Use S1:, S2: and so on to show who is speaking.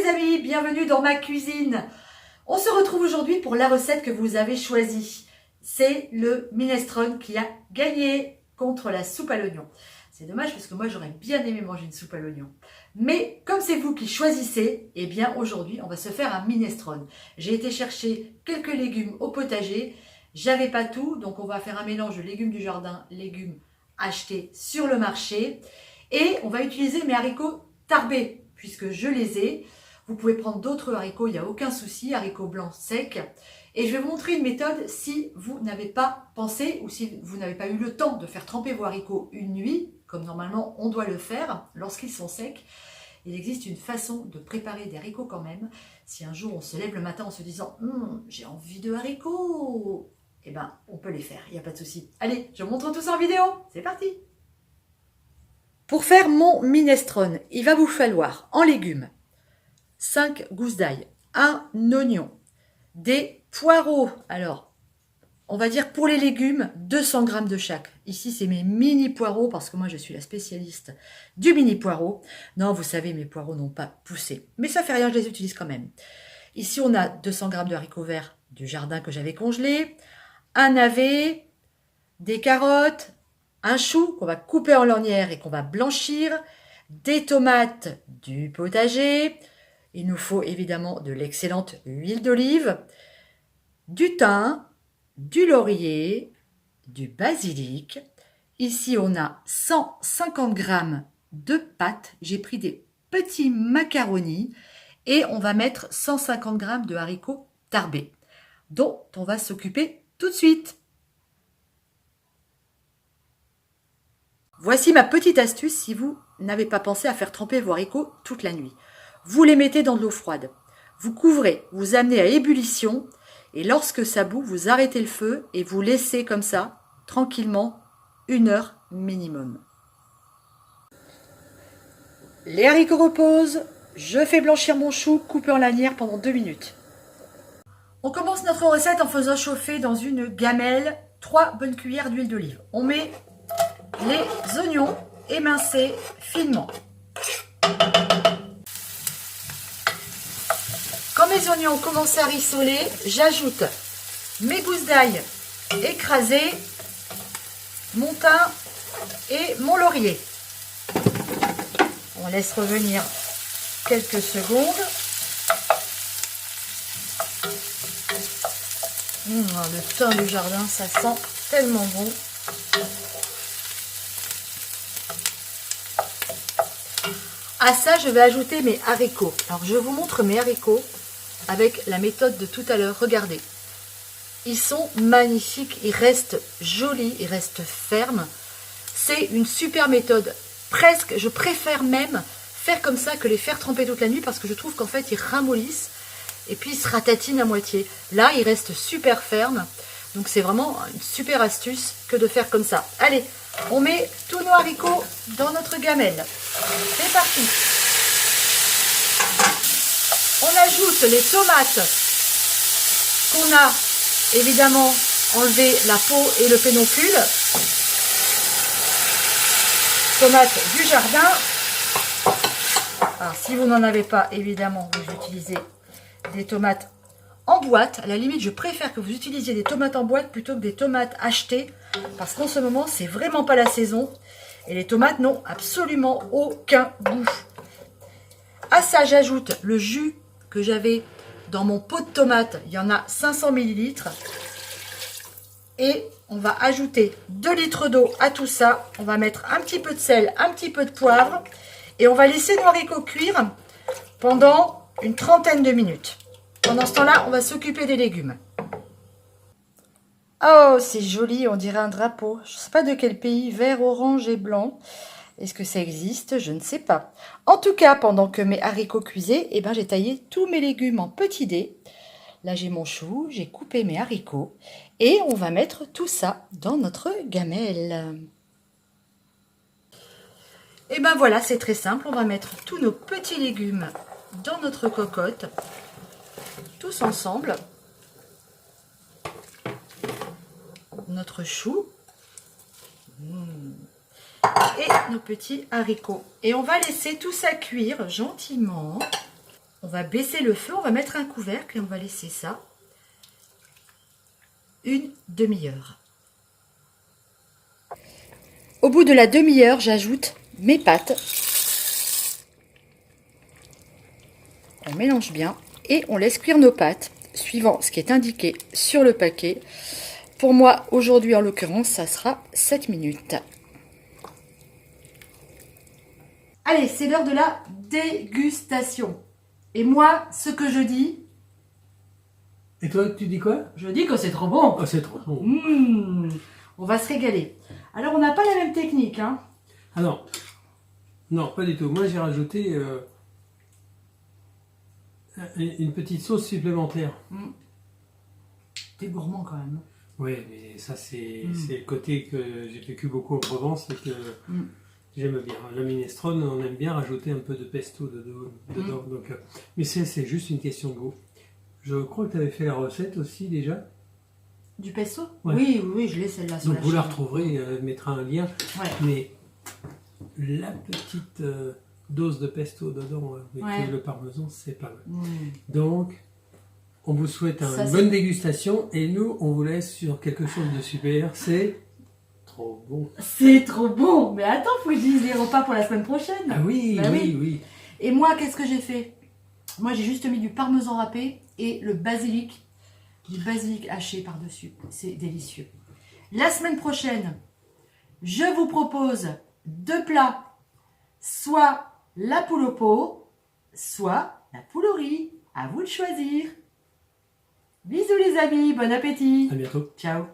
S1: les amis, bienvenue dans ma cuisine. On se retrouve aujourd'hui pour la recette que vous avez choisie. C'est le minestrone qui a gagné contre la soupe à l'oignon. C'est dommage parce que moi j'aurais bien aimé manger une soupe à l'oignon. Mais comme c'est vous qui choisissez, eh bien aujourd'hui on va se faire un minestrone. J'ai été chercher quelques légumes au potager. J'avais pas tout, donc on va faire un mélange de légumes du jardin, légumes achetés sur le marché. Et on va utiliser mes haricots tarbés, puisque je les ai. Vous pouvez prendre d'autres haricots, il n'y a aucun souci, haricots blancs secs. Et je vais vous montrer une méthode si vous n'avez pas pensé ou si vous n'avez pas eu le temps de faire tremper vos haricots une nuit, comme normalement on doit le faire lorsqu'ils sont secs. Il existe une façon de préparer des haricots quand même. Si un jour on se lève le matin en se disant « j'ai envie de haricots », eh ben on peut les faire, il n'y a pas de souci. Allez, je vous montre tout ça en vidéo, c'est parti! Pour faire mon minestrone, il va vous falloir en légumes 5 gousses d'ail, un oignon, des poireaux. Alors, on va dire pour les légumes, 200 g de chaque. Ici, c'est mes mini poireaux parce que moi, je suis la spécialiste du mini poireau. Non, vous savez, mes poireaux n'ont pas poussé. Mais ça fait rien, je les utilise quand même. Ici, on a 200 g de haricots verts du jardin que j'avais congelé, un navet, des carottes, un chou qu'on va couper en lanières et qu'on va blanchir, des tomates du potager, il nous faut évidemment de l'excellente huile d'olive, du thym, du laurier, du basilic. Ici on a 150 g de pâtes, j'ai pris des petits macaronis et on va mettre 150 g de haricots tarbés dont on va s'occuper tout de suite. Voici ma petite astuce si vous n'avez pas pensé à faire tremper vos haricots toute la nuit. Vous les mettez dans de l'eau froide. Vous couvrez, vous amenez à ébullition et lorsque ça bout, vous arrêtez le feu et vous laissez comme ça, tranquillement, 1 heure minimum. Les haricots reposent. Je fais blanchir mon chou coupé en lanières pendant 2 minutes. On commence notre recette en faisant chauffer dans une gamelle 3 bonnes cuillères d'huile d'olive. On met les oignons émincés finement. Quand mes oignons commencent à rissoler, j'ajoute mes gousses d'ail écrasées, mon thym et mon laurier. On laisse revenir quelques secondes. Le thym du jardin, ça sent tellement bon. À ça, je vais ajouter mes haricots. Alors, je vous montre mes haricots avec la méthode de tout à l'heure. Regardez, ils sont magnifiques, ils restent jolis, ils restent fermes. C'est une super méthode. Presque, je préfère même faire comme ça que les faire tremper toute la nuit parce que je trouve qu'en fait, ils ramollissent et puis ils se ratatinent à moitié. Là, ils restent super fermes. Donc, c'est vraiment une super astuce que de faire comme ça. Allez, on met tous nos haricots dans notre gamelle. C'est parti. On ajoute les tomates qu'on a évidemment enlevé la peau et le pédoncule. Tomates du jardin. Alors si vous n'en avez pas, évidemment, vous utilisez des tomates en boîte. À la limite, je préfère que vous utilisiez des tomates en boîte plutôt que des tomates achetées. Parce qu'en ce moment, c'est vraiment pas la saison. Et les tomates n'ont absolument aucun goût. À ça, j'ajoute le jus que j'avais dans mon pot de tomates. Il y en a 500 ml. Et on va ajouter 2 litres d'eau à tout ça. On va mettre un petit peu de sel, un petit peu de poivre. Et on va laisser nos haricots cuire pendant une trentaine de minutes. Pendant ce temps-là, on va s'occuper des légumes. Oh, c'est joli, on dirait un drapeau. Je ne sais pas de quel pays, vert, orange et blanc. Est-ce que ça existe? Je ne sais pas. En tout cas, pendant que mes haricots cuisaient, eh ben, j'ai taillé tous mes légumes en petits dés. Là, j'ai mon chou, j'ai coupé mes haricots. Et on va mettre tout ça dans notre gamelle. Et ben voilà, c'est très simple. On va mettre tous nos petits légumes dans notre cocotte. Tous ensemble. Notre chou et nos petits haricots. Et on va laisser tout ça cuire gentiment. On va baisser le feu, on va mettre un couvercle et on va laisser ça une demi-heure. Au bout de la demi-heure, j'ajoute mes pâtes. On mélange bien et on laisse cuire nos pâtes suivant ce qui est indiqué sur le paquet. Pour moi, aujourd'hui en l'occurrence, ça sera 7 minutes. Allez, c'est l'heure de la dégustation. Et moi, ce que je dis...
S2: Et toi, tu dis quoi?
S1: Je dis que c'est trop bon.
S2: Oh, c'est trop bon.
S1: On va se régaler. Alors, on n'a pas la même technique, hein?
S2: Ah non. Non, pas du tout. Moi, j'ai rajouté une petite sauce supplémentaire.
S1: T'es gourmand quand même.
S2: Oui, mais ça, c'est le côté que j'ai vécu beaucoup en Provence et que j'aime bien. La minestrone, on aime bien rajouter un peu de pesto dedans. Donc, mais c'est juste une question de goût. Je crois que tu avais fait la recette aussi déjà.
S1: Du pesto?
S2: Ouais.
S1: Oui, je l'ai celle-là.
S2: Donc vous la retrouverez, elle mettra un lien.
S1: Ouais.
S2: Mais la petite dose de pesto dedans avec le parmesan, c'est pas mal. Donc, on vous souhaite une bonne dégustation et nous, on vous laisse sur quelque chose de super. C'est trop bon.
S1: C'est trop bon. Mais attends, faut que je dise les repas pour la semaine prochaine.
S2: Ah oui,
S1: bah
S2: oui.
S1: Et moi, qu'est-ce que j'ai fait? Moi, j'ai juste mis du parmesan râpé et du basilic haché par-dessus. C'est délicieux. La semaine prochaine, je vous propose 2 plats. Soit la poule au pot, soit la poule au riz. À vous de choisir. Bisous les amis, bon appétit.
S2: À bientôt.
S1: Ciao.